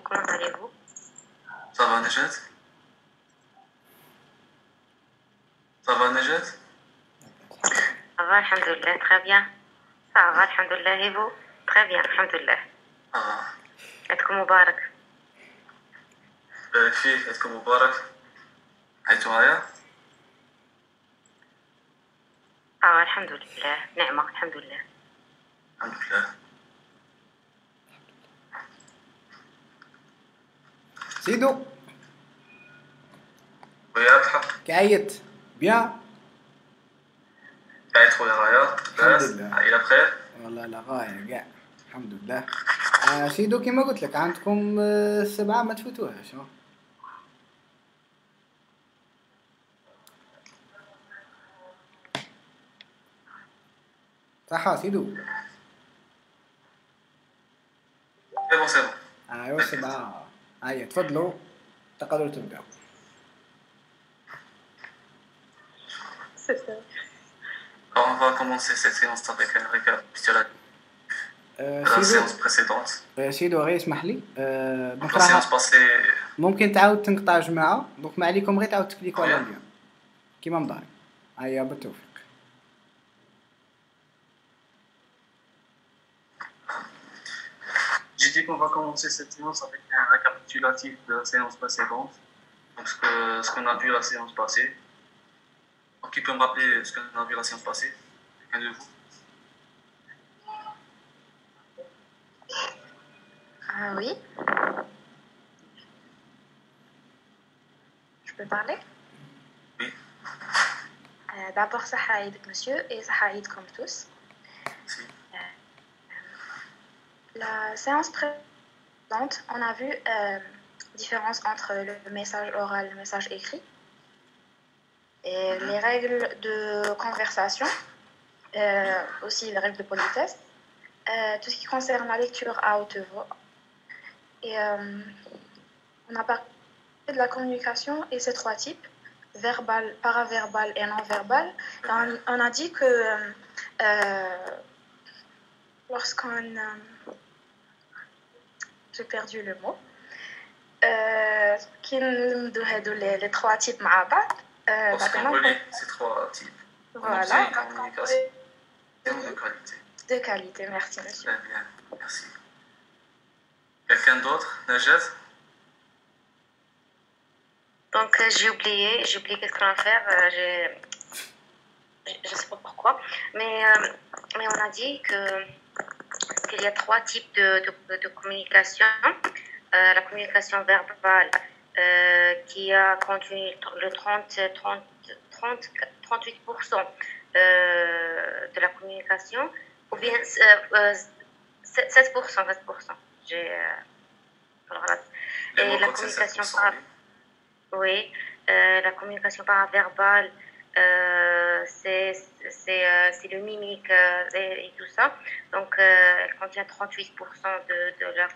comment allez-vous? Ça va, Najat? Ça va, Najat? Ça va, alhamdoulilah, très bien. Ça va, alhamdoulilah, et vous? Très bien, alhamdoulilah. عيدكم مبارك. بارك فيك، عيدكم مبارك. عيدتوا معايا؟ الحمد لله، نعمة، الحمد لله. الحمد لله. سيدو. ويا عبد الحق. كعيت بيان. كعيت خويا رايا. الحمد لله. عائلة بخير؟ والله لا غاية كاع. الحمد لله. سيدو كما قلت لك عندكم 7 ما تفوتوهاش. صح سيدو. سيبو. ايوا 7. هيا تفضلوا تقدروا تبداو. On va commencer cette séance avec un récapitulatif de la séance précédente. سيدو غير اسمح لي. La séance passée. ممكن تعاود تنقطع جماعة دونك ما عليكم غير تعاود تكليكوا على اليوم كيما مضاري. هيا بالتوفيق. J'ai dit qu'on va commencer cette séance avec un récapitulatif de la séance précédente. Donc ce qu'on a vu la séance passée. Donc, qui peut me rappeler ce qu'on a vu la séance passée? Quelqu'un de vous? Oui. Je peux parler? Oui. D'abord, Sahaïd, monsieur, et Sahaïd comme tous. Si. La séance précédente, on a vu différence entre le message oral et le message écrit. Et les règles de conversation, aussi les règles de politesse, tout ce qui concerne la lecture à haute voix. Et on a parlé de la communication et ses 3 types, verbal, paraverbal et non-verbal. On a dit que lorsqu'on... j'ai perdu le mot. Qui nous donne les 3 types مع بعض. Lorsqu'on relie ces 3 types, voilà. On obtient une communication de qualité. De qualité, merci monsieur. Très bien, merci. Quelqu'un d'autre, Najat? Donc j'ai oublié qu'est-ce qu'on va faire. Je sais pas pourquoi, mais on a dit qu'il y a 3 types de communication. La communication verbale qui a conduit le 38% de la communication, ou bien 7%. Et la communication la communication paraverbale, c'est le mimique et tout ça. Donc, elle contient 38% de la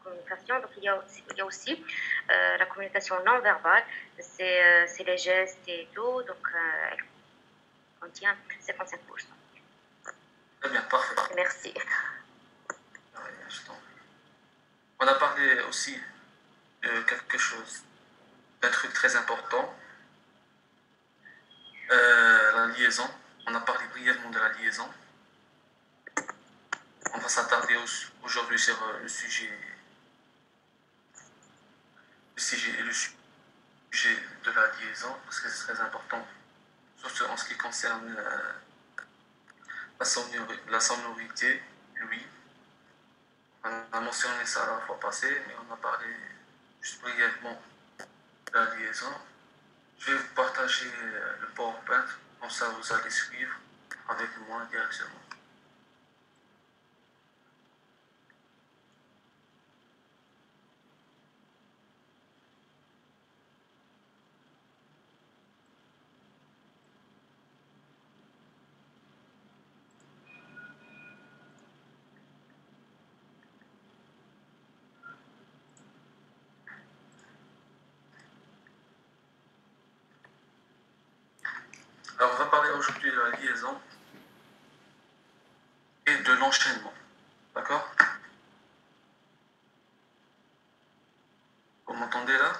communication. Donc, il y a aussi la communication non verbale, c'est les gestes et tout. Donc, elle contient 55%. Très bien, parfait. Merci. On a parlé aussi de quelque chose, d'un truc très important, la liaison. On a parlé brièvement de la liaison. On va s'attarder aujourd'hui sur le sujet de la liaison, parce que c'est très important, surtout en ce qui concerne la sonorité, lui. On a mentionné ça la fois passée, mais on a parlé juste brièvement de la liaison. Je vais vous partager le PowerPoint, comme ça vous allez suivre avec moi directement. Alors, on va parler aujourd'hui de la liaison et de l'enchaînement. D'accord? Vous m'entendez là?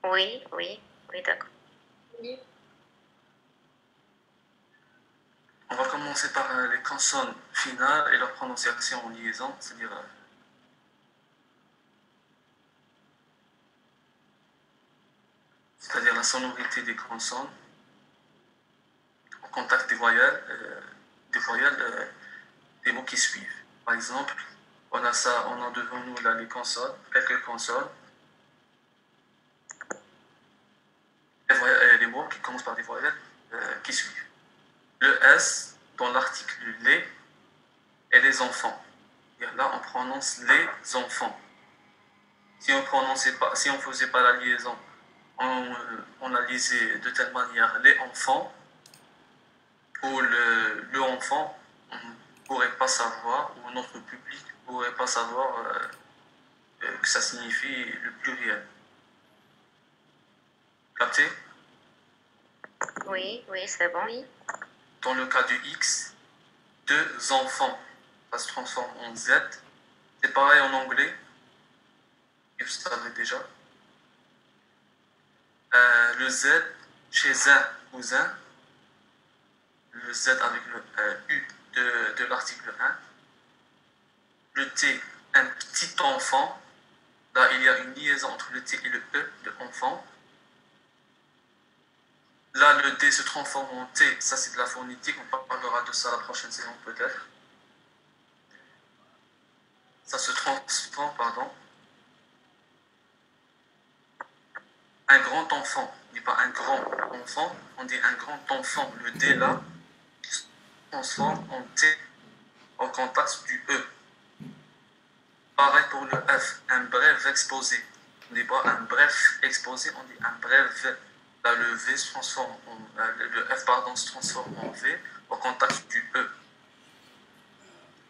Oui, d'accord. Oui. On va commencer par les consonnes finales et leur prononciation en liaison, c'est-à-dire la sonorité des consonnes au contact des voyelles, des mots qui suivent. Par exemple, on a devant nous là les consonnes, quelques consonnes, les mots qui commencent par des voyelles qui suivent. Le S dans l'article les et les enfants. Là, on prononce les enfants. Si on ne faisait pas la liaison, on la lisait de telle manière les enfants, ou le enfant, on ne pourrait pas savoir, ou notre public ne pourrait pas savoir que ça signifie le pluriel. Capté? Oui, c'est bon. Oui. Dans le cas du X, deux enfants, ça se transforme en Z. C'est pareil en anglais, et vous savez déjà. Le Z chez un cousin, le Z avec le U de l'article 1. Le T, un petit enfant. Là, il y a une liaison entre le T et le E de enfant. Là, le D se transforme en T. Ça, c'est de la phonétique. On parlera de ça la prochaine séance, peut-être. Ça se transforme, Un grand enfant. On ne dit pas un grand enfant, on dit un grand enfant. Le D, là, se transforme en T au contact du E. Pareil pour le F, un bref exposé. On ne dit pas un bref exposé, on dit un bref. Là, le V se transforme le F se transforme en V au contact du E.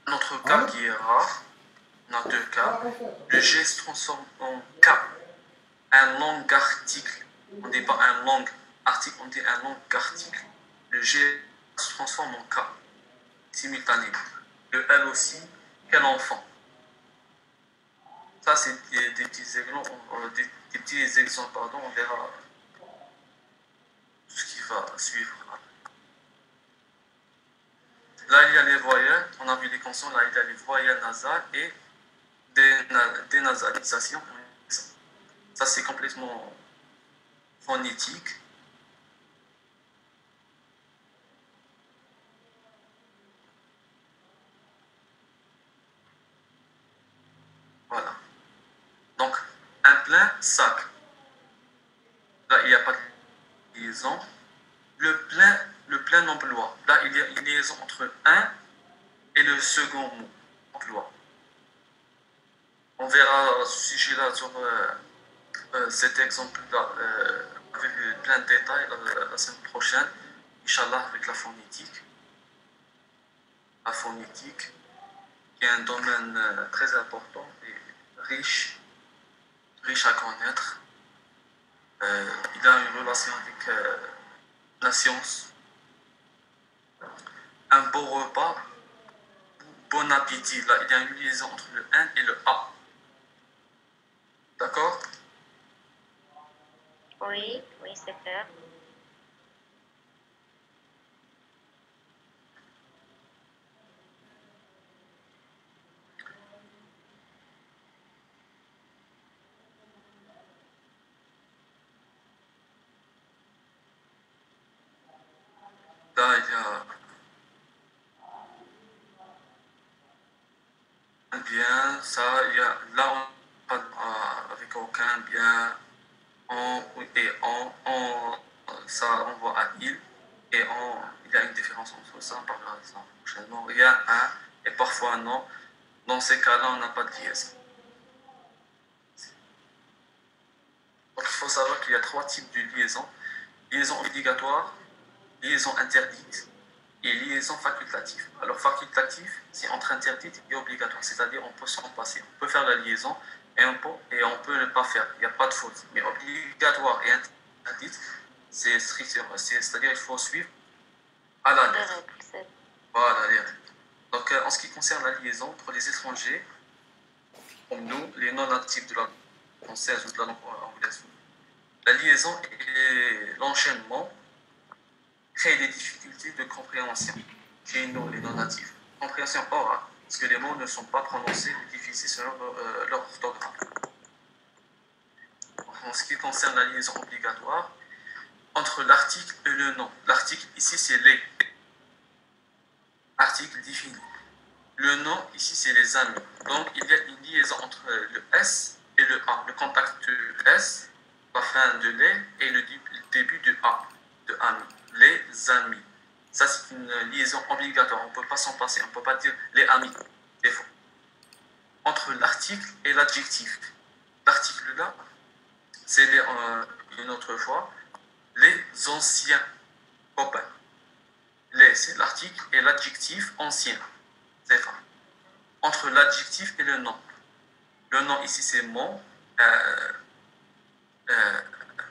Notre cas qui est rare, on a deux cas. Le G se transforme en K, un long article. On ne dit pas un long article, on dit un long article. Le G se transforme en K, simultanément. Le L aussi, quel enfant. Ça, c'est des petits exemples, on verra ce qui va suivre. Là, il y a les voyelles, on a vu les consonnes, là, il y a les voyelles nasales et des nasalisations. Ça, c'est complètement phonétique. Voilà. Donc, un plein sac. Là, il n'y a pas de liaison. Le plein emploi. Là, il y a une liaison entre un et le second mot, emploi. On verra ce sujet-là sur cet exemple-là avec plein de détails la semaine prochaine, Inch'Allah, avec la phonétique. La phonétique, qui est un domaine très important et riche à connaître. Il a une relation avec la science. Un beau repas, bon appétit. Là, il y a une liaison entre le N et le A. D'accord? Oui, c'est clair. Là, il y a un bien, ça, il y a là, on pas avec aucun bien, on et on, ça renvoie à il, et il y a une différence entre ça, on parlera de ça prochainement. Il y a un, et parfois non. Dans ces cas-là, on n'a pas de liaison. Donc, il faut savoir qu'il y a trois types de liaison. Liaison obligatoire, liaison interdite et liaison facultative. Alors, facultative, c'est entre interdite et obligatoire, c'est-à-dire on peut s'en passer. On peut faire la liaison et on peut ne pas faire. Il n'y a pas de faute. Mais obligatoire et interdite, c'est strict, c'est-à-dire il faut suivre à la lettre. Voilà, les règles. Donc, en ce qui concerne la liaison, pour les étrangers, comme nous, les non-natifs de la française ou de la langue anglaise. La liaison et l'enchaînement créent des difficultés de compréhension chez nous, les non-natifs. Compréhension orale, parce que les mots ne sont pas prononcés ou diffusés selon leur orthographe. En ce qui concerne la liaison obligatoire, entre l'article et le nom. L'article ici c'est les. Article défini. Le nom ici c'est les amis. Donc il y a une liaison entre le S et le A. Le contact de S, la fin de les et le début de A, de amis. Les amis. Ça c'est une liaison obligatoire. On ne peut pas s'en passer. On ne peut pas dire les amis. C'est faux. Entre l'article et l'adjectif. L'article là, c'est une autre fois les anciens copains. Les, c'est l'article et l'adjectif ancien. C'est ça. Entre l'adjectif et le nom. Le nom ici c'est mon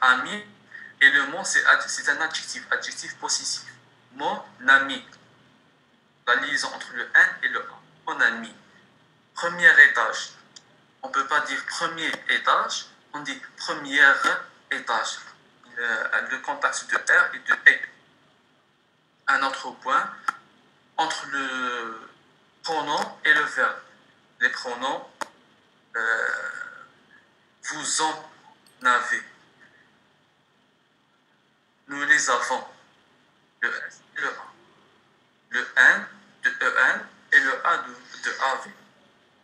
ami et le mot c'est un adjectif possessif. Mon ami. La liaison entre le N et le A. Mon ami. Premier étage. On ne peut pas dire premier étage, on dit premier étage. Le contact de R et de E. Un autre point, entre le pronom et le verbe. Les pronoms, vous en avez. Nous les avons. Le S et le A. Le N de EN et le A de AV.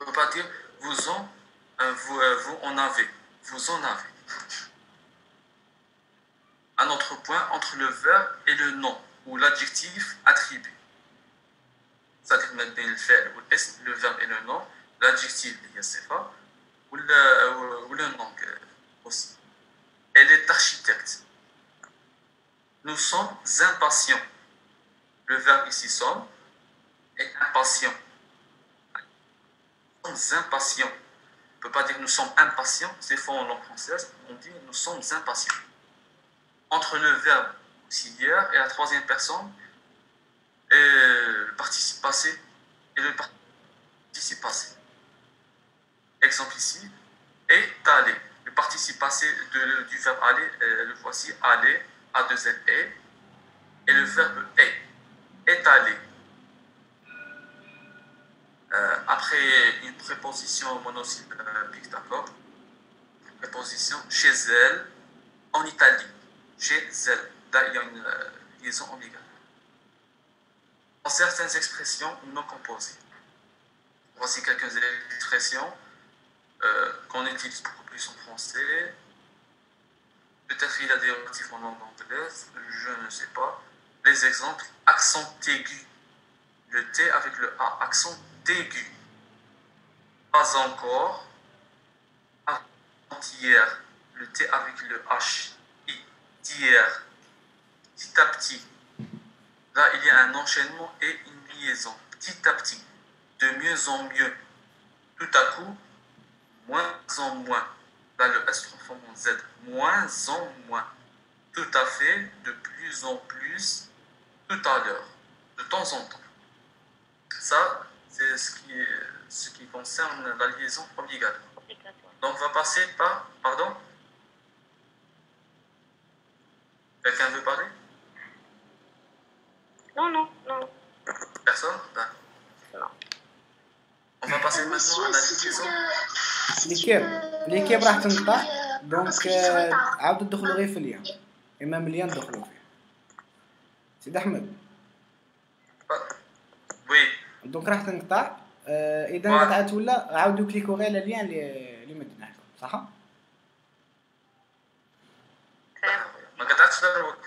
On ne peut pas dire vous en avez. Vous en avez. Un autre point, entre le verbe et le nom, ou l'adjectif attribué. C'est-à-dire le verbe et le nom, l'adjectif ou le nom aussi. Elle est architecte. Nous sommes impatients. Le verbe ici sommes est impatient. Nous sommes impatients. On ne peut pas dire nous sommes impatients, c'est faux en langue française, on dit nous sommes impatients. Entre le verbe auxiliaire et la troisième personne, et le participe passé et le participe passé. Exemple ici, est allé. Le participe passé du verbe aller, le voici, aller, A2L, et le verbe est allé. Après une préposition monosyllabique, d'accord? Préposition chez elle, en Italie. Chez elle. Là, il y a une liaison obligatoire. Dans certaines expressions non composées. Voici quelques expressions qu'on utilise beaucoup plus en français. Peut-être qu'il y a des relatifs en langue anglaise, je ne sais pas. Les exemples, accent aigu. Le T avec le A, accent aigu. Pas encore. Avant-hier, le T avec le H. D'hier. Petit à petit. Là, il y a un enchaînement et une liaison. Petit à petit. De mieux en mieux. Tout à coup, moins en moins. Là, le S transforme en Z. Moins en moins. Tout à fait, de plus en plus, tout à l'heure, de temps en temps. Ça, c'est ce qui concerne la liaison obligatoire. Donc, on va passer par... Pardon? Quelqu'un veut parler? Non. Personne? Non. On va passer maintenant à la liaison. الكيب راح تنقطع دونك عاودوا تدخلوا غير في اليوم اما مليان دخلوا فيه سيد احمد وي دونك راح تنقطع اذا انقطعت ولا عاودوا كليكوا غير على اللين اللي مدنا لكم صح ما قطعتش دروك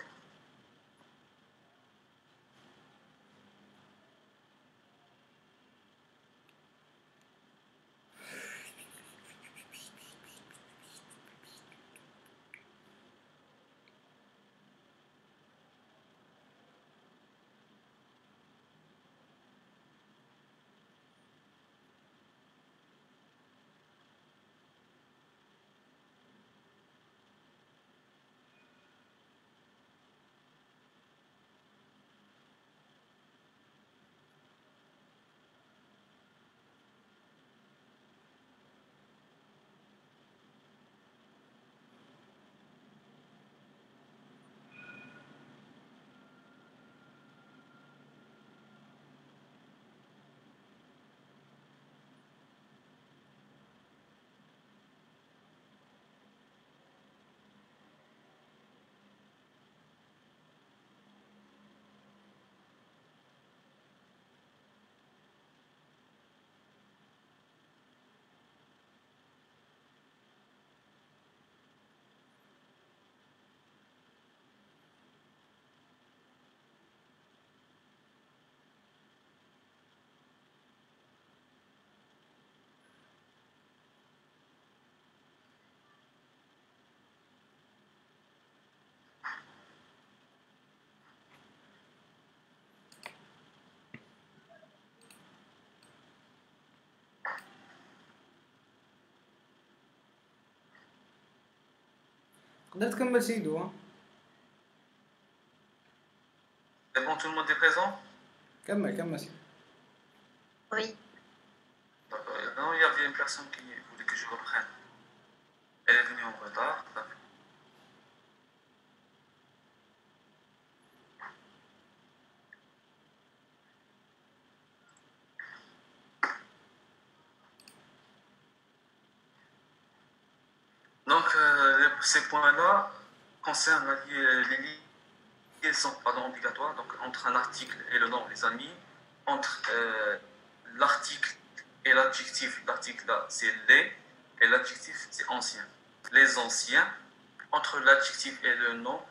تقدر تكمل سيدو ها. C'est bon, tout le monde est présent? كمل سيدو. Oui. D'accord. Non, il y avait une personne qui voulait que je reprenne. Elle est venue en retard. Donc, ces points-là concernent les liaisons obligatoires, donc entre un article et le nom, les amis, entre l'article et l'adjectif. L'article là, c'est les, et l'adjectif, c'est ancien. Les anciens, entre l'adjectif et le nom,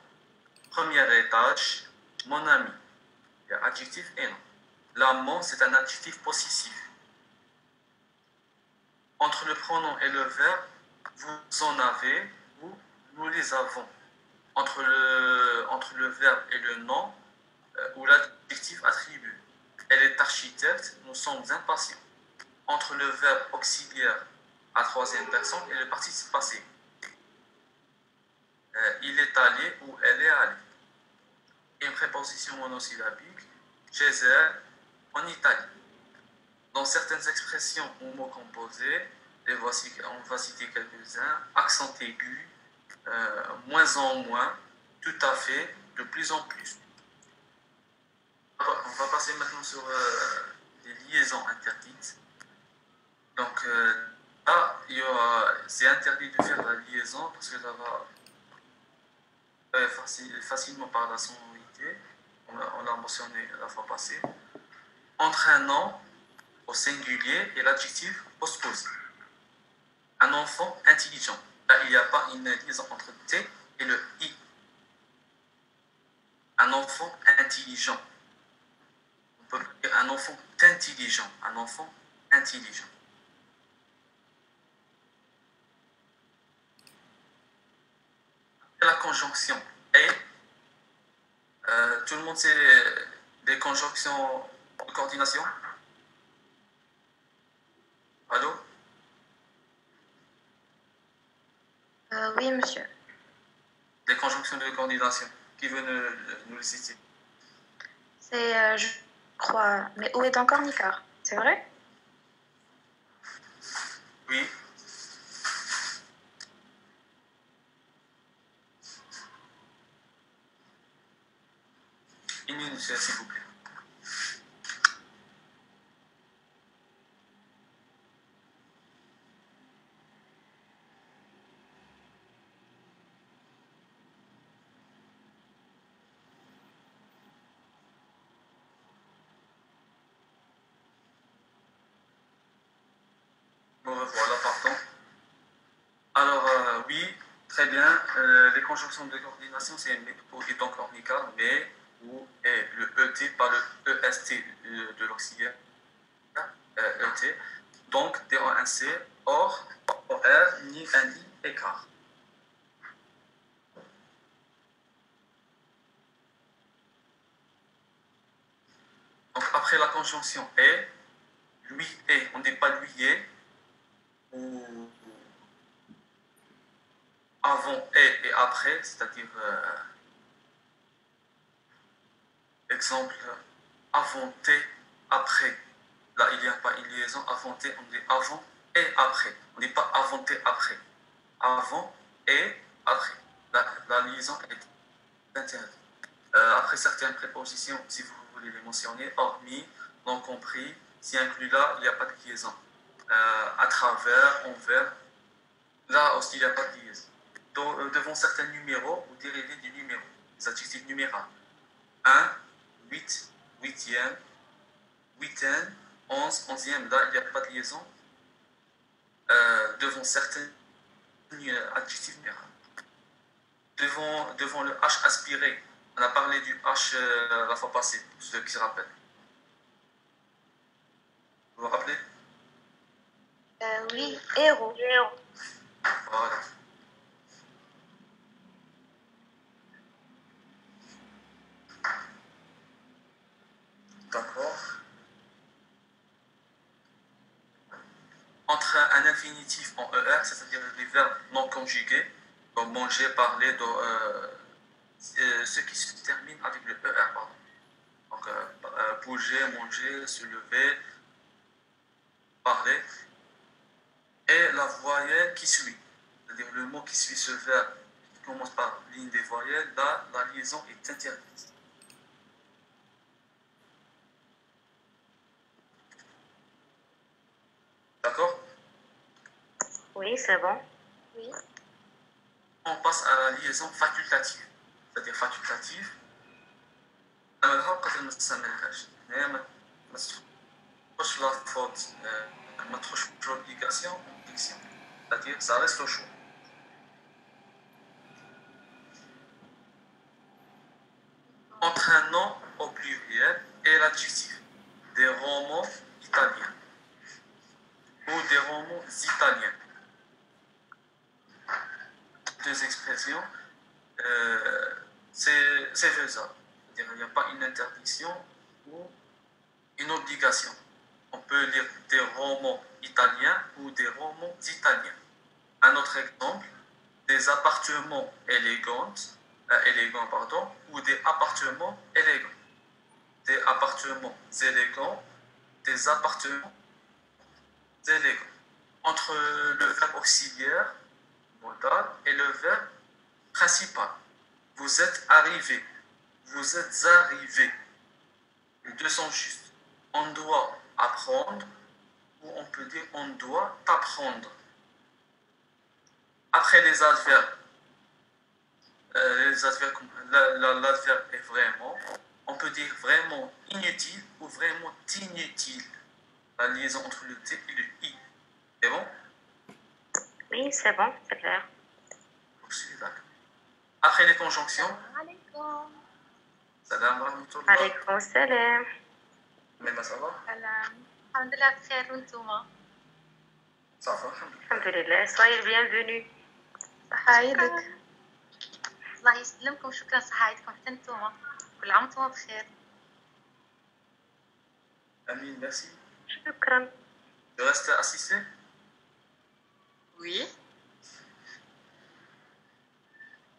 premier étage, mon ami. Il y a adjectif et nom. L'amant, c'est un adjectif possessif. Entre le pronom et le verbe, vous en avez ou nous les avons. Entre le verbe et le nom ou l'adjectif attribué. Elle est architecte, nous sommes impatients. Entre le verbe auxiliaire à troisième personne et le participe passé. Il est allé ou elle est allée. Une préposition monosyllabique, chez elle, en Italie. Dans certaines expressions ou mots composés, on va citer quelques-uns, accent aigu, moins en moins, tout à fait, de plus en plus. On va passer maintenant sur les liaisons interdites. Donc là, c'est interdit de faire la liaison parce que ça va facilement par la sonorité. On l'a mentionné la fois passée. Entre un nom au singulier et l'adjectif postposé. Un enfant intelligent. Là, il n'y a pas une liaison entre T et le I. Un enfant intelligent. On peut dire un enfant intelligent. Un enfant intelligent. La conjonction est, tout le monde sait les conjonctions de coordination? Allô? Oui, monsieur. Les conjonctions de coordination. Qui veut nous les citer? C'est, je crois... Mais où est encore Nicard? C'est vrai? Oui. Une minute, s'il vous plaît. Bon, voilà, partons. Alors, oui, très bien. Les conjonctions de coordination, c'est une méthode qui est donc ornicale, mais où est le ET, pas le EST de l'auxiliaire. ET. Donc, D-O-N-C, or, OR, ni un I, écart. Donc, après la conjonction est, lui est, on ne dit pas lui est, ou avant et après, c'est-à-dire, exemple, avant T, après. Là, il n'y a pas une liaison avant T, on dit avant et après. On ne dit pas avant T, après. Avant et après. La liaison est interdite. Après certaines prépositions, si vous voulez les mentionner, hormis, non compris, si inclus là, il n'y a pas de liaison. À travers, envers, là aussi, il n'y a pas de liaison. Donc, devant certains numéros ou dérivés du numéro, les adjectifs numérables. 1, 8, huitième, huitaine, 11, onzième, là, il n'y a pas de liaison. Devant certains adjectifs numérables. Devant le H aspiré, on a parlé du H la fois passée, pour ceux qui se rappellent. Vous vous rappelez? Oui, héros. Voilà. D'accord. Entre un infinitif en ER, c'est-à-dire les verbes non conjugués, Donc manger, parler, ce qui se termine avec le ER, pardon. Donc bouger, manger, se lever, parler. Et la voyelle qui suit, c'est-à-dire le mot qui suit ce verbe qui commence par ligne des voyelles, là, la liaison est interdite. D'accord? Oui, c'est bon. Oui. On passe à la liaison facultative. C'est-à-dire facultative. قدر ما تستعملهاش ما تخش لا فوت ما تخش l'obligation fiction. C'est-à-dire ça reste au choix. Entre un nom au pluriel et l'adjectif. Des romans italiens ou des romans italiens. Deux expressions, c'est faisable. C'est-à-dire il n'y a pas une interdiction ou une obligation. On peut lire des romans italiens ou des romans italiens. Un autre exemple, des appartements élégants, ou des appartements élégants. Des appartements élégants, des appartements élégants. Entre le verbe auxiliaire, modal, et le verbe principal. Vous êtes arrivé. Vous êtes arrivé. Les deux sont justes. On doit apprendre, ou on peut dire on doit t'apprendre. Après les adverbes, l'adverbe est vraiment, on peut dire vraiment inutile ou vraiment inutile. La liaison entre le T et le I. C'est bon? Oui, c'est bon, c'est clair. Après les conjonctions, salam rahmatullah. Alaykoum salam. Mais ça va? الحمد لله بخير وانتوما Ça va, alhamdulillah. Alhamdulillah, soyez le bienvenu. صحايدك الله يسلمكم شكرا صحايدكم حتى انتوما كل عام وانتوما بخير Amine, merci. Shukran. Tu restes assisté? Oui.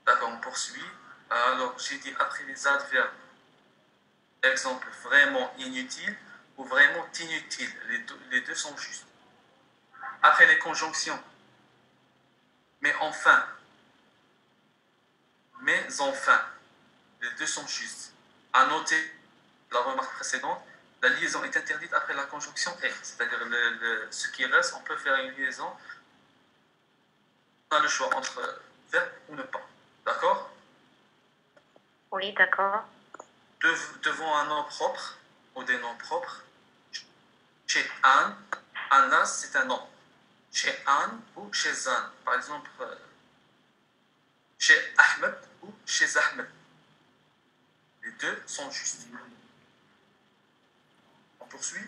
D'accord, on poursuit. Alors, j'ai dit après les adverbes, exemple vraiment inutile ou vraiment inutile. Les deux sont justes. Après les conjonctions, mais enfin, les deux sont justes. À noter la remarque précédente, la liaison est interdite après la conjonction et, c'est-à-dire ce qui reste, on peut faire une liaison. On a le choix entre faire ou ne pas. D'accord? Oui, d'accord. Devant un nom propre ou des noms propres, chez Anne, Anna c'est un nom. Chez Anne ou chez Anne. Par exemple, chez Ahmed ou chez Ahmed. Les deux sont justes. On poursuit?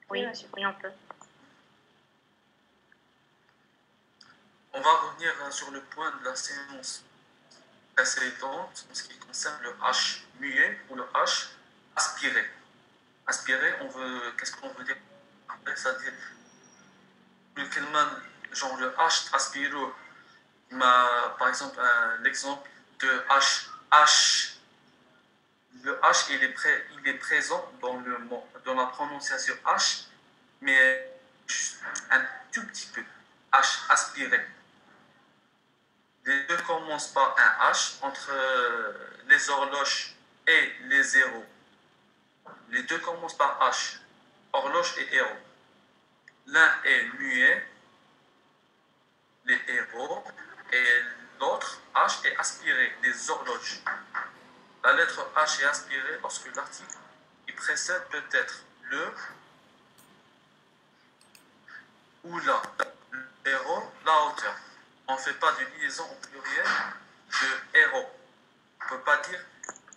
Oui, oui, on peut. On va revenir sur le point de la séance précédente en ce qui concerne le H muet ou le H aspiré. Aspiré, qu'est-ce qu'on veut dire? C'est-à-dire, genre le H aspiré, par exemple, l'exemple de H. Le H, il est présent dans le mot, dans la prononciation H, mais un tout petit peu. H aspiré. Les deux commencent par un H entre les horloges et les zéros. Les deux commencent par H, horloge et héros. L'un est muet, les héros, et l'autre H est aspiré, les horloges. La lettre H est aspirée lorsque l'article qui précède peut être le ou la. Le héros, la hauteur. On ne fait pas de liaison au pluriel de héros.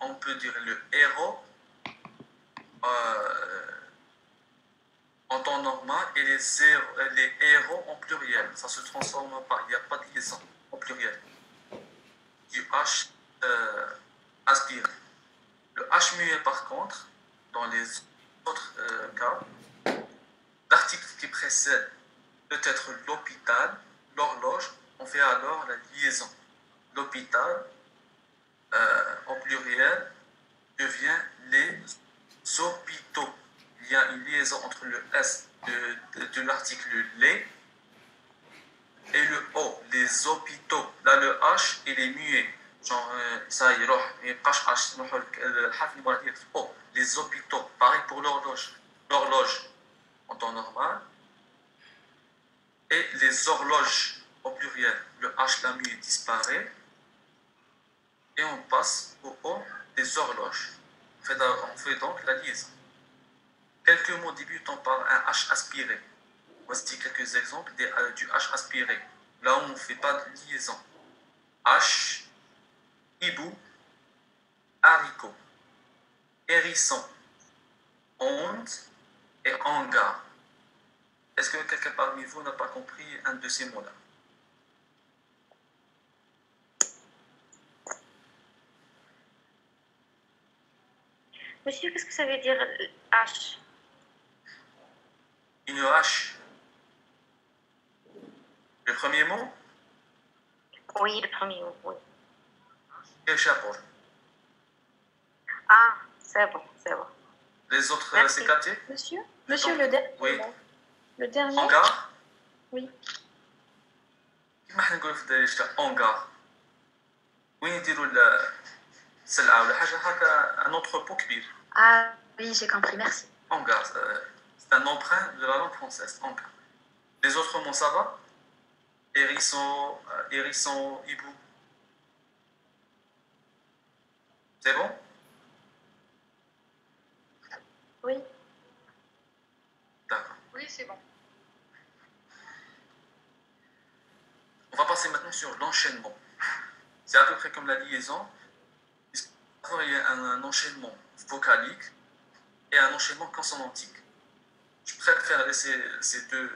On peut dire le héros en temps normal et les héros en pluriel. Ça ne se transforme pas. Il n'y a pas de liaison au pluriel. Du H aspiré. Le H muet, par contre, dans les autres cas, l'article qui précède peut être l'hôpital l'horloge, on fait alors la liaison. L'hôpital, en pluriel, devient les hôpitaux. Il y a une liaison entre le S de l'article les et le O, les hôpitaux. Là, le H, il est muet. Genre, ça, il y a O, les hôpitaux. Pareil pour l'horloge. L'horloge en temps normal. Et les horloges au pluriel. Le H, la muet, disparaît. Et on passe au O des horloges. On fait donc la liaison. Quelques mots débutant par un H aspiré. Voici quelques exemples du H aspiré. Là où on ne fait pas de liaison. H, hibou, haricot, hérisson, onde et hangar. Est-ce que quelqu'un parmi vous n'a pas compris un de ces mots-là? Monsieur, qu'est-ce que ça veut dire H? Une H. Le premier mot? Oui, le premier mot, oui. Et chapeau. Ah, c'est bon, c'est bon. Les autres, Merci. c'est capté? Monsieur, le dernier. Oui. Le dernier. Hangar? Oui. كيما حنا نقولوا في الدارجة hangar. وين يديروا السلعة ولا حاجة هكا un entrepôt كبير. Ah oui, j'ai compris, merci. Hangar, c'est un emprunt de la langue française. Hangar. Les autres mots, ça va? Hérisson, hérisson, hibou. C'est bon? Oui. D'accord. Oui, c'est bon. On va passer maintenant sur l'enchaînement. C'est à peu près comme la liaison. Il y a un enchaînement vocalique et un enchaînement consonantique. Je préfère laisser ces deux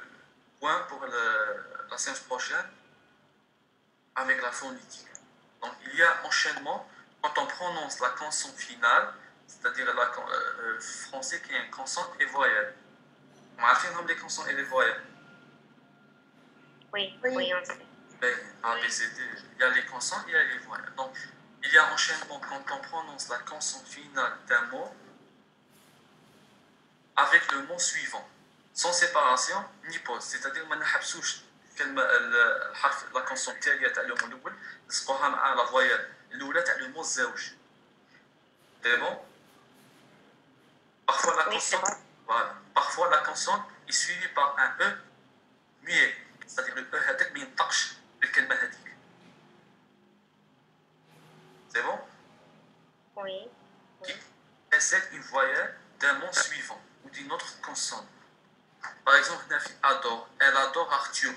points pour la séance prochaine avec la phonétique. Donc il y a enchaînement quand on prononce la consonne finale, c'est-à-dire le français qui est une consonne et voyelle. On a fait les consonnes et les voyelles. Oui, Oui. oui, on sait. A, B, C, D, il y a les consonnes, il y a les voyelles. Donc, il y a enchaînement quand on prononce la consonne finale d'un mot avec le mot suivant, sans séparation ni pause. C'est-à-dire ما نحبسوش الحرف la consonne التالية تاع le mot الأول نسقوها مع la voyelle الأولى تاع le mot الزوج. C'est bon? Parfois la Oui, c'est consonne, bon. voilà. Parfois la consonne est suivie par un E muet. C'est-à-dire le E هذاك ما ينطقش بالكلمة هذيك. C'est bon? Oui. Qui précède une voyelle d'un mot suivant ou d'une autre consonne. Par exemple, Nafi adore, elle adore Arthur.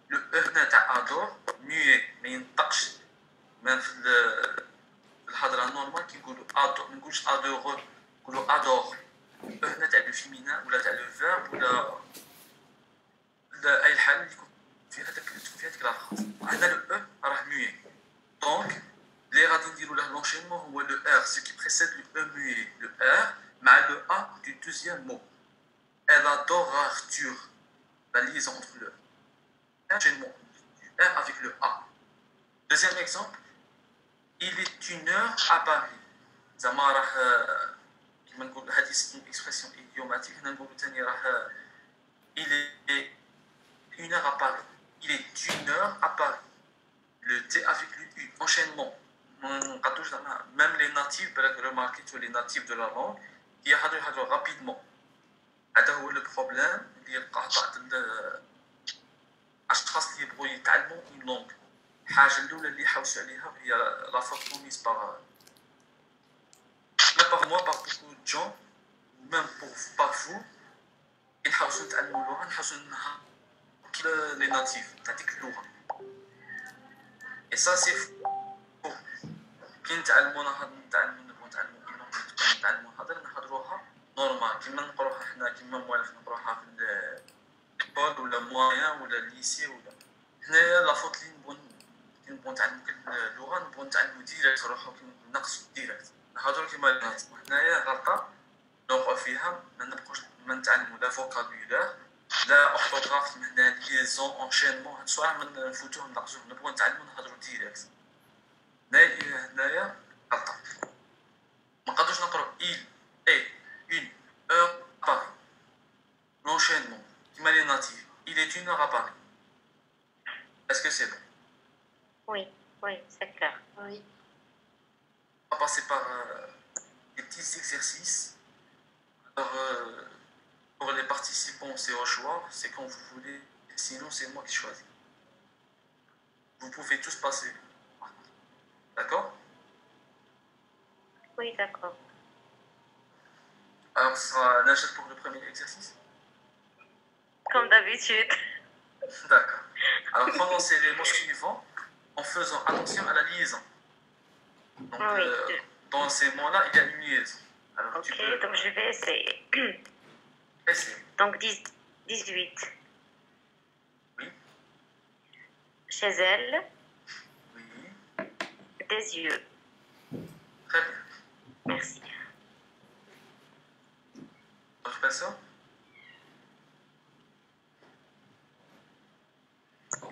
Le E تاع adore muet ما ينطقش. même في الهضرة النورمال كي نقولوا adore ما نقولش adoreux نقولوا adore. E تاع le féminin ولا تاع le verbe ولا أي حالة اللي يكون فيها هذيك لا فراس. عندنا le E راه muet. Donc les غادي نديروا له l'enchaînement هو le R, ce qui précède le E muet, le R مع le A du deuxième mot. Elle adore Arthur. La liaison entre le enchaînement du R avec le A. Deuxième exemple, il est 1h à Paris. زعما راه كيما نقول هذه c'est une expression idiomatique. هنا نقولوا ثاني راه il est 1h à Paris. Il est 1h à Paris. Le T avec le U, enchaînement. Même les natifs, remarquez tous les natifs de la langue, qui يهضروا rapidement. هذا هو البروبليم اللي يلقاه بعض الاشخاص اللي يبغوا يتعلموا une langue. الحاجه الاولى اللي يحوسوا عليها هي la faute commise par moi, par beaucoup de gens, ou même par vous, يحوسوا يتعلموا اللغه نحوسوا انها les natifs تاع ديك اللغه. Et ça c'est faux. كي نتعلموا نبغوا نتعلموا نهضروها نورمال كيما نقروها حنا كيما موالف نقروها في الكول ولا موان ولا الليسي ولا هنايا لا فوت اللي نبغوا نتعلموا اللغه نبغوا نتعلموا ديريكت نروحوا نقصوا ديريكت نهضروا كيما الناس. هنايا غلطه نوقعوا فيها ما نبقوش ما نتعلموا لا فوكابولير لا orthographe من liaison enchaînement هاد السؤال من نفوتوه نناقشوه نبغوا نتعلموا نهضروا ديريكت هنايا غلطة ما نقدروش نقراو il est une heure à Paris l'enchaînement كيما لي ناتيف il est une heure à Paris est-ce que c'est bon? Oui, oui, c'est clair. Oui. On va passer par des petits exercices. Alors, pour les participants, c'est au choix, c'est quand vous voulez. Sinon, c'est moi qui choisis. Vous pouvez tous passer. D'accord? Oui, d'accord. Alors, ce sera Najat pour le premier exercice? Comme d'habitude. D'accord. Alors, prononcez les mots suivants en faisant attention à la liaison. Donc, Oui. dans ces mots-là, il y a une liaison. Alors, Ok, tu peux donc je vais essayer. essayer. Donc 18. Oui. Chez elle, Oui. des yeux. Très bien. Merci. Autre personne?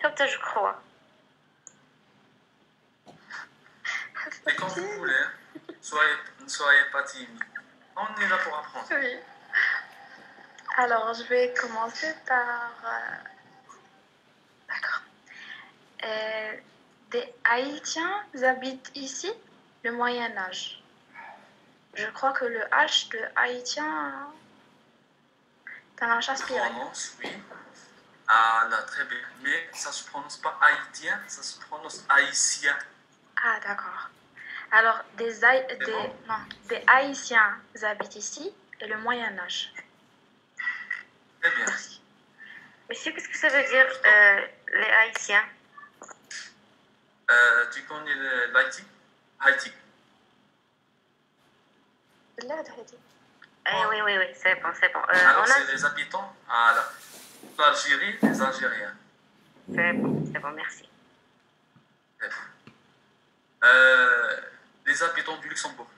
Comme ça, je crois. Et quand vous voulez, ne soyez pas timide. On est là pour apprendre. Oui. Alors, je vais commencer par... D'accord. Des Haïtiens habitent ici le Moyen Âge. Je crois que le H de Haïtien... T'as un aspiré. Prononce, oui. Ah là, très bien. Mais ça se prononce pas haïtien, ça se prononce haïtien. Ah, d'accord. Alors, des Haïtiens habitent ici et le Moyen Âge. Très bien. Monsieur, qu'est-ce que ça veut dire, les Haïtiens? Tu connais l'Haïti? Haïti. Oui, oui, oui, c'est bon, c'est bon. Alors, c'est les habitants d'Algérie, les Algériens. C'est bon, merci. Les habitants du Luxembourg.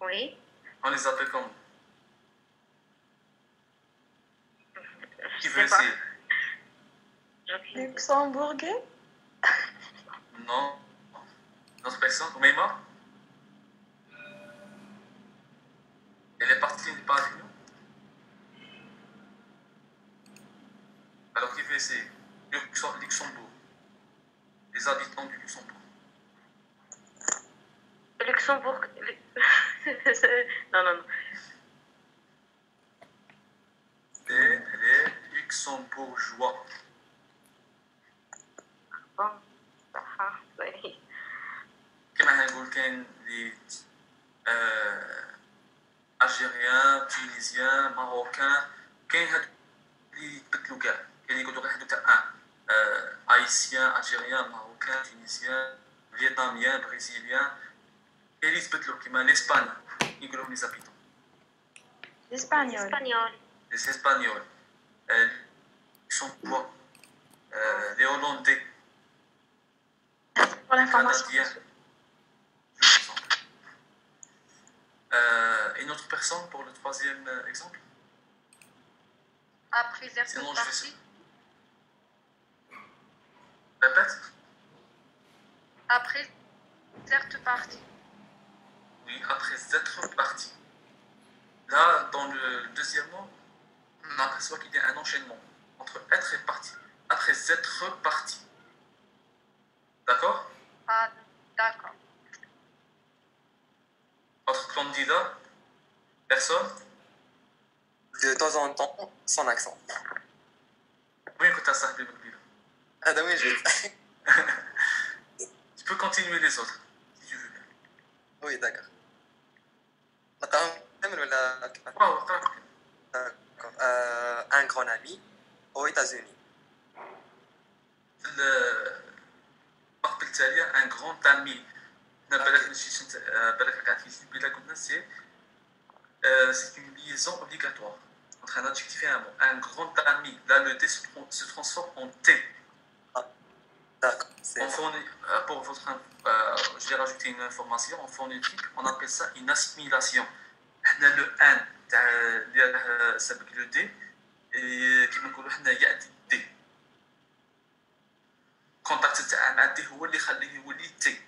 Oui. On les appelle comment? Qui Je veut sais pas. essayer? Luxembourgais? Non. Notre personne, Meima? Elle est partie, elle n'est pas avec nous. Alors qui veut essayer? Luxembourg. Les habitants du Luxembourg. Luxembourg. Non, non, non. Les luxembourgeois. Bon. Ah, oui. كما هنقول كاين لي الجيريان تونيزيان ماروكان كاين هاد لي يتبدلوا كاع كاين اللي يقولوا غير هادو تاع هايتيان الجيريان ماروكان تونيزيان فيتناميان بريزيليان كاين اللي يتبدلوا كيما لاسبان يقولوا لي زابيتون L'espagnol. Espagnol. لي اسبانيول luxembourg les hollandais Pour l'information. canadiens. Une autre personne pour le troisième exemple? Après Sinon, je vais... Répète? Après cette partie. Oui, après être parti. Là, dans le deuxième mot, on aperçoit qu'il y a un enchaînement entre être et parti. Après être parti. D'accord? Ah, d'accord. Autre candidat? Personne? De temps en temps, son accent. Oui, écoute, à ça, Ah, oui, tu peux continuer les autres, si tu veux bien. Oui, d'accord. Maintenant, Wow, d'accord. Un grand ami aux États-Unis. الوقت التالي un grand ami. C'est une liaison obligatoire entre un adjectif et un mot. Un grand ami. Là, le T se transforme en T. Ah, d'accord. On fournit, pour votre, je vais rajouter une information. En phonétique, on appelle ça une assimilation. Le N تاع اللي راه سابق لو دي كيما نقولوا حنا يأتي دي كونتاكت تاع مع دي هو اللي يخليه يولي تي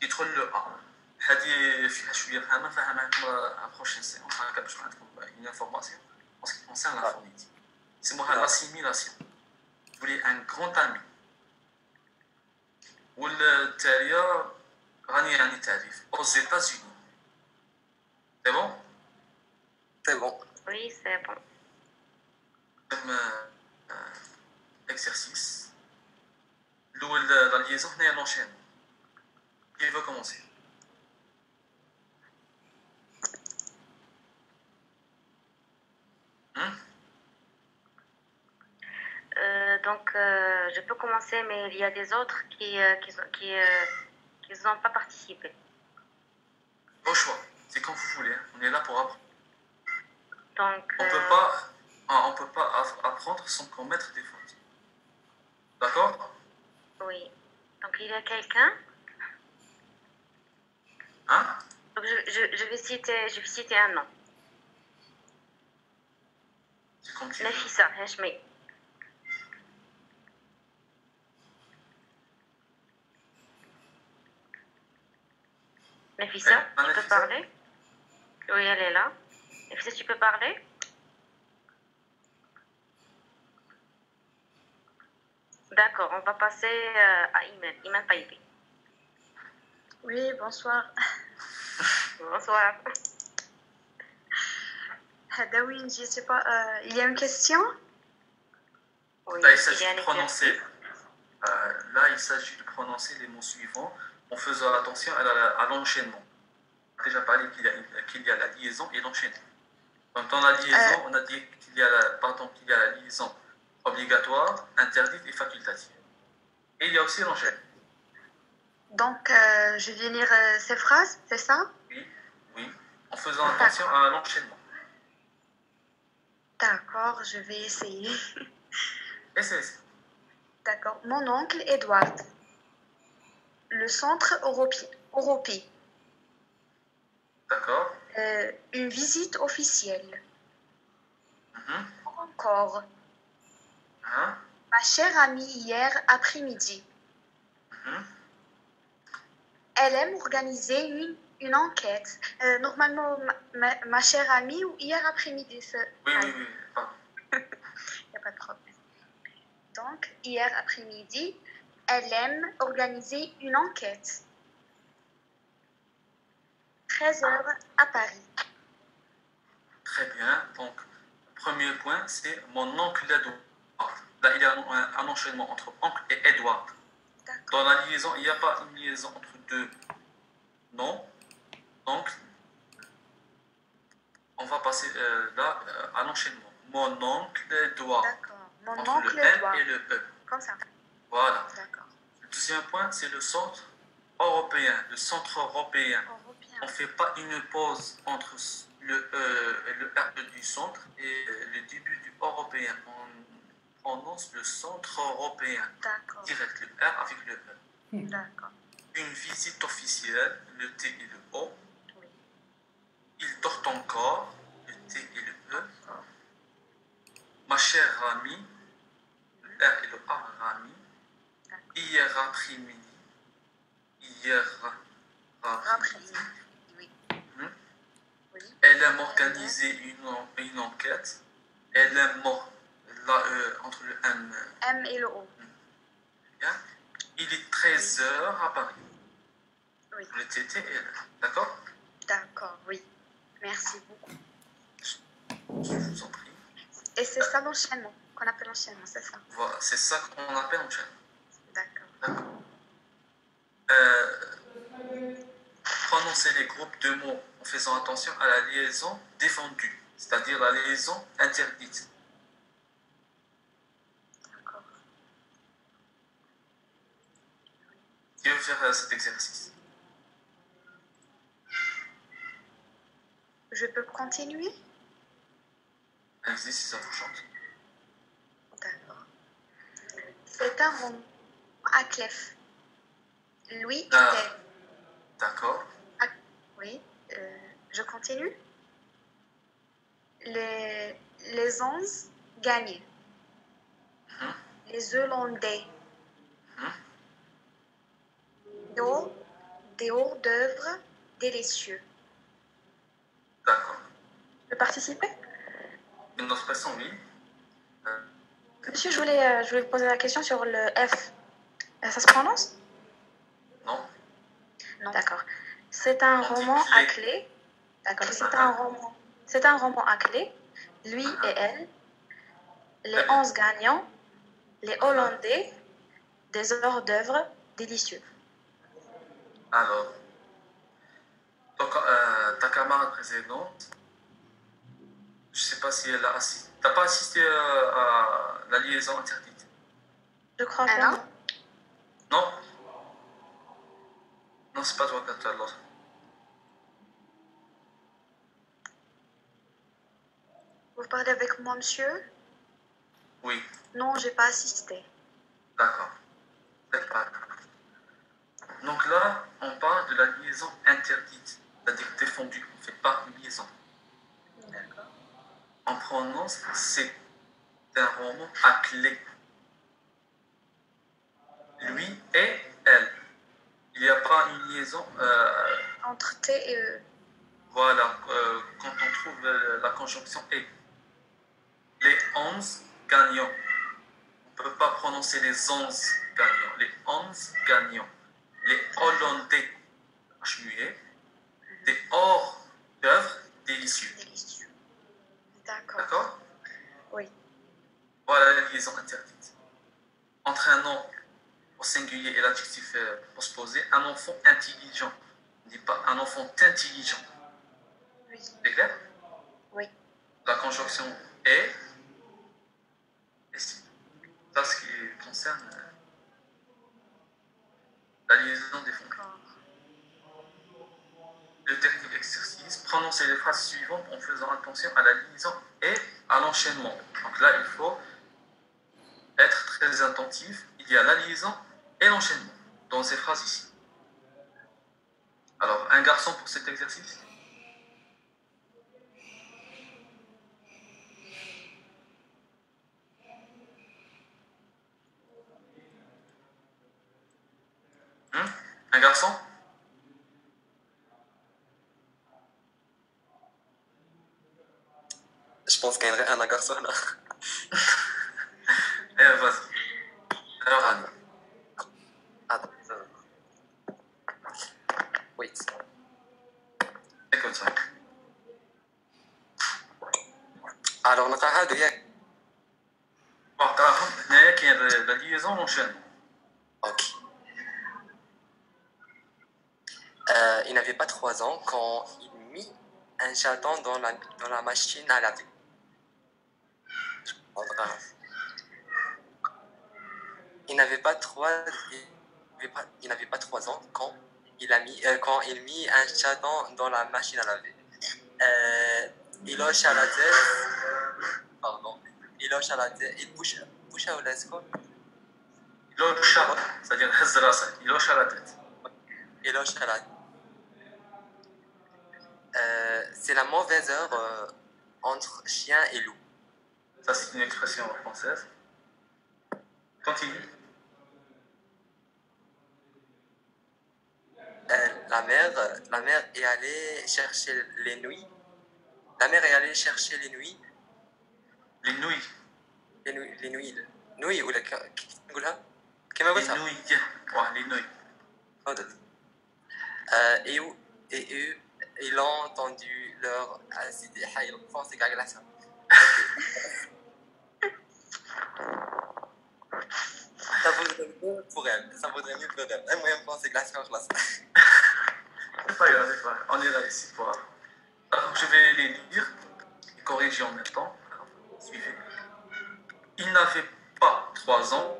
يدخل لو ا. هذه فيها شويه فاهمها لكم بروشين سيونس هكا باش نعطيكم اون انفورماسيون باسكو كونسيرن لا فونيتيك يسموها لاسيميلاسيون. تولي ان غران امي. والتاليه غنية عن التعريف aux États-Unis. C'est bon? C'est bon. Oui, c'est bon. Comme exercice. La liaison est l'enchaînement. Qui veut commencer? Donc, je peux commencer, mais il y a des autres qui n'ont pas participé. Au choix, c'est quand vous voulez. On est là pour apprendre. Donc, on peut pas apprendre sans commettre des fautes. D'accord? Oui. Donc, il y a quelqu'un. Hein? Donc, je vais citer un nom. C'est comme tu Nafissa Hashmi. Nafissa, tu peux parler? Oui, elle est là. Nafissa, tu peux parler? D'accord, on va passer à Iman. Iman Païbi. Oui, bonsoir. Bonsoir. Hadaoui, je sais pas, il y a une question? Oui, là, il s'agit de prononcer. Là, il s'agit de prononcer les mots suivants en faisant attention à l'enchaînement. On a déjà parlé qu'il y a la liaison et l'enchaînement. Donc, dans la liaison, on a dit qu'il y a la liaison obligatoire, interdite et facultative. Et il y a aussi l'enchaînement. Donc, je vais lire ces phrases, c'est ça? Oui, en faisant attention à l'enchaînement. D'accord, je vais essayer. Essaye. D'accord. Mon oncle Edward. Le centre européen. D'accord. Une visite officielle. Mhm. Encore. Hein? Ma chère amie hier après-midi. Mhm. Elle aime organiser une enquête. Normalement, ma chère amie ou hier après-midi. Oui, pardon. Il n'y a pas de problème. Donc, hier après-midi, elle aime organiser une enquête. 13h à Paris. Très bien. Donc, premier point, c'est mon oncle Edward. Là, il y a un enchaînement entre oncle et Edward. Dans la liaison, il n'y a pas une liaison entre deux noms. Donc, on va passer là à l'enchaînement. Mon oncle Edward. D'accord. Mon Entre oncle le L Edward. et le E. Comme ça. Voilà. D'accord. Le deuxième point, c'est le centre européen. Le centre européen. On ne fait pas une pause entre le E et le R du centre et le début du européen. On prononce le centre européen. D'accord. Direct, le R avec le E. D'accord. Une visite officielle, le T et le O. Oui. Il dort encore, le T et le E. Ma chère amie, le R et le A, amie. Hier après-midi. Hier après-midi. Oui. Oui. Elle aime organiser une enquête. Elle aime entre le M et le O. Bien. Il est 13h à Paris. Oui. Le TT est là. D'accord? D'accord, oui. Merci beaucoup. Je vous en prie. Et c'est ça l'enchaînement, qu'on appelle l'enchaînement, c'est ça? Voilà, c'est ça qu'on appelle enchaînement. D'accord. D'accord. Prononcer les groupes de mots en faisant attention à la liaison défendue, c'est-à-dire la liaison interdite. D'accord. Qui veut faire cet exercice? Je peux continuer? Allez-y si ça vous chante. D'accord. C'est un roman à Clef. Louis Ah. était... D'accord. Oui. Je continue? les 11 gagnés, les Hollandais, des hors d'œuvre délicieux. D'accord. Je peux participer? Une autre personne, oui. Monsieur, je voulais vous poser la question sur le F. Ça se prononce? Non. Non. D'accord. C'est un roman à clé. D'accord. C'est un roman à clé. Lui et elle, les 11 gagnants, les Hollandais, des hors d'œuvre délicieux. Alors, donc, ta camarade précédente, je ne sais pas si elle a assisté. Tu n'as pas assisté à la liaison interdite? Je crois que non. Non? Non, c'est pas toi qui as l'autre. Vous parlez avec moi, monsieur? Oui. Non, j'ai pas assisté. D'accord. C'est pas grave. Donc là, on parle de la liaison interdite, c'est-à-dire défendue. On ne fait pas une liaison. D'accord. En prononce, c'est un roman à clé. Lui et elle. Il n'y a pas une liaison. Entre T et E. Voilà, quand on trouve la conjonction et. Les 11 gagnants. On ne peut pas prononcer les 11 gagnants. Les 11 gagnants. Les Hollandais, muet, des hors d'œuvre délicieux. D'accord. D'accord? Oui. Voilà la liaison interdite. Entre un nom au singulier et l'adjectif postposé, un enfant intelligent. On ne dit pas un enfant intelligent. Oui. C'est clair? Oui. La conjonction est. Et ça, ce qui concerne la liaison des fonds. Le dernier exercice, prononcer les phrases suivantes en faisant attention à la liaison et à l'enchaînement. Donc là, il faut être très attentif. Il y a la liaison et l'enchaînement dans ces phrases ici. Alors, un garçon pour cet exercice? Un garçon? Je pense qu'il y a un garçon là. Vas-y. Alors, Anne. Attends. Wait. C'est comme ça. Alors, on a deux ياك. هنايا كاين la liaison l'enchaînement. Ok. Il n'avait pas 3 ans quand il mit un chaton dans la machine à laver. Il n'avait pas 3 ans quand il mit un chaton dans la machine à laver. Il hoche à la tête. Pardon. Il hoche à la tête. Il bouge à la tête. Il hoche, c'est-à-dire هز راسه. Il hoche à la tête. Il hoche à la tête. C'est la mauvaise heure entre chien et loup. Ça, c'est une expression française. Continue. La mère est allée chercher les nouilles. La mère est allée chercher les nouilles. Les nouilles. Les nouilles. Nouilles ou la نقولها كما قلتها. Les nouilles. Ouais, les nouilles. Et eux, ils ont entendu leur سيدي حي الفرنسي كاع قالها. Ça vaudrait mieux pour elle. Ça vaudrait mieux pour elle. المهم فرنسي قالها خلاص. C'est pas grave, c'est pas grave. On est là ici pour. Alors, je vais les lire et corriger en même temps. Alors, suivez. Il n'avait pas 3 ans.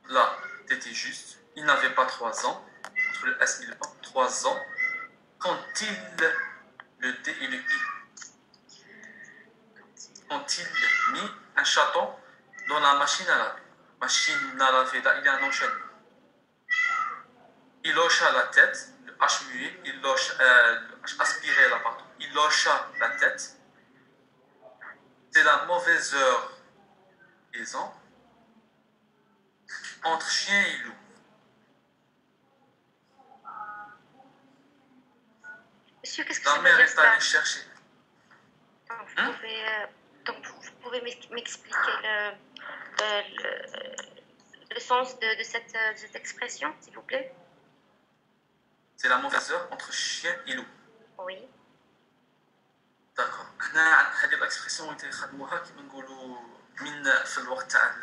Là, c'était juste. Il n'avait pas 3 ans. Entre le S et le A, 3 ans. Quand il. Le D et le I. Quand il mit un chaton dans la machine à laver. Machine à laver, là, il y a un enchaînement. Il hocha la tête. H muet, il hoche, aspiré là, pardon. Il hocha la tête. c'est la mauvaise heure liaison entre chien et loup. Monsieur, qu'est-ce que La ça veut mère dire est ça? allée chercher. Donc, vous pouvez m'expliquer le sens de cette expression, s'il vous plaît? C'est la mauvaise heure entre chien et loup. Oui. داكور حنا هذه الاكسبرسيون اللي تخدموها كيما نقولوا من في الوقت تاع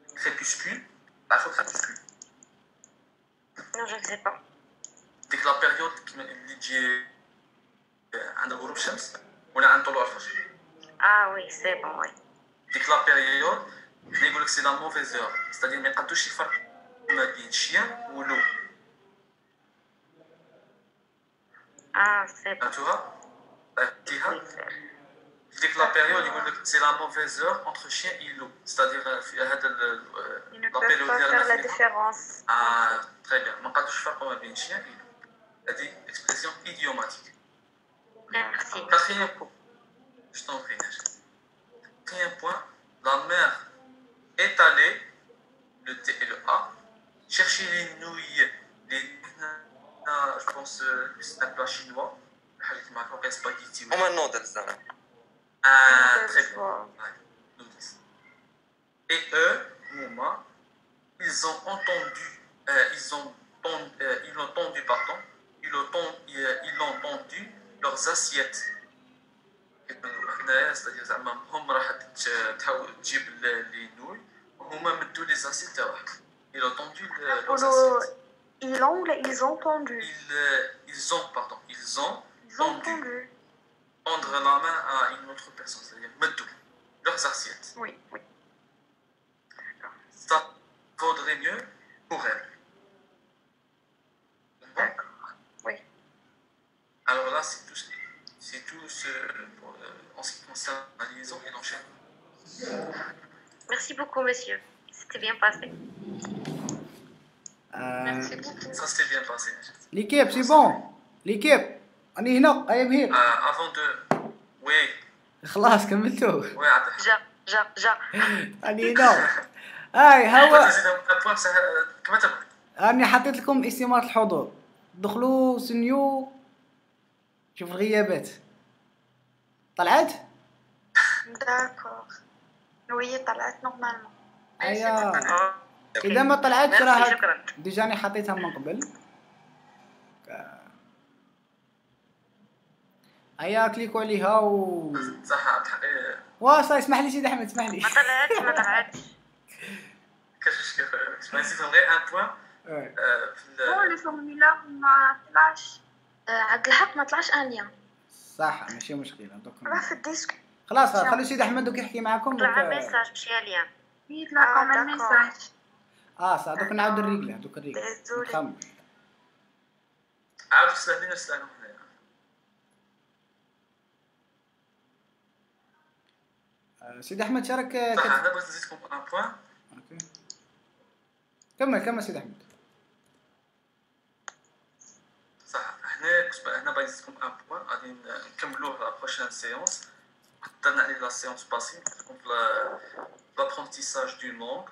الكريبوسكول. تعرفوا الكريبوسكول Non, je ne sais pas. ديك لا بيريود كيما اللي تجي عند غروب الشمس ولا عند طلوع الفجر. Ah oui, c'est bon, oui. ديك لا بيريود اللي يقول لك سي لا موفيز اور ستادير ما يقدوش يفرق ما بين شيان ولو. Ah, c'est bon. فهمتوها؟ فهمتيها؟ Oui, c'est... في ديك لا بيريود يقول لك سي لا موفيز اور اونتر شيان اي لو ستادير في هذا Ils ne لا peuvent بيريود pas اللي faire رانا la فيها. différence. تري بيان ما نقدروش نفرقوا ما بين شيان اي لو. هذه اكسبرسيون ايديوماتيك. Merci. Quatrième point, je t'en prie, Naja. Quatrième point, la mère est allée, le T et le A, chercher les nouilles, je pense que c'est un plat chinois, un spaghetti. هما النودلز زعما. Très bien. Ouais, noodles. Et eux, Mouma, ils ont entendu, ils ont tendu leurs assiettes. C'est-à-dire زعما هم راح تجيب لي نوي وهما مدوا لي زاسيت تاعهم. Ils ont tendu leurs assiettes. Ils ont ou ils ont tendu? Ils ont Ils ont tendu. tendre la main à une autre personne, c'est-à-dire مدوا leurs assiettes. Oui, oui. Ça vaudrait mieux pour elle. D'accord. Oui. Alors là, c'est tout en ce qui concerne la liaison et l'enchaînement. Merci beaucoup, monsieur. C'était bien passé. Merci beaucoup. Ça s'est bien passé. ليكيب سي بون ليكيب راني هنا I am here. Avant de... Oui, خلاص كملتو oui, عبد الحميد. جا. راني هنا هاي هوا تزيد un point كما تبغي. راني حطيت لكم استمارة الحضور دخلوا سنيو شوف الغيابات طلعت D'accord. Oui, طلعت normalement. هيا Ah, اذا ما طلعتش Merci, راه شكرا. ديجاني حطيتها من قبل هيا كليكوا عليها صح عبد الحميد. واصا اسمح لي سيدي احمد اسمح لي ما طلعتش. كاش مشكل. ما نسيت غير un point في le formulaire ما طلعش. عبد الحق ما طلعش ان ليان. صح ماشي مشكله دوك راه في الديسك. خلاص خلي سيدي احمد دوك يحكي معكم طلع دوك ميساج مشي ليا. يطلع كمان ميساج. صح دوك نعاود الريقله دوك الريقله Désolé. نخمم عاود تسالني نسالهم هنايا. سيدي احمد شارك صح انا بغيت نزيدكم un point. اوكي كمل سيدي احمد صح هنا باغي نزيدكم ان بوان غادي نكملوه لا بروشين سيونس. هضرنا عليه لا سيونس باسي في لابرونتيساج دو لونغ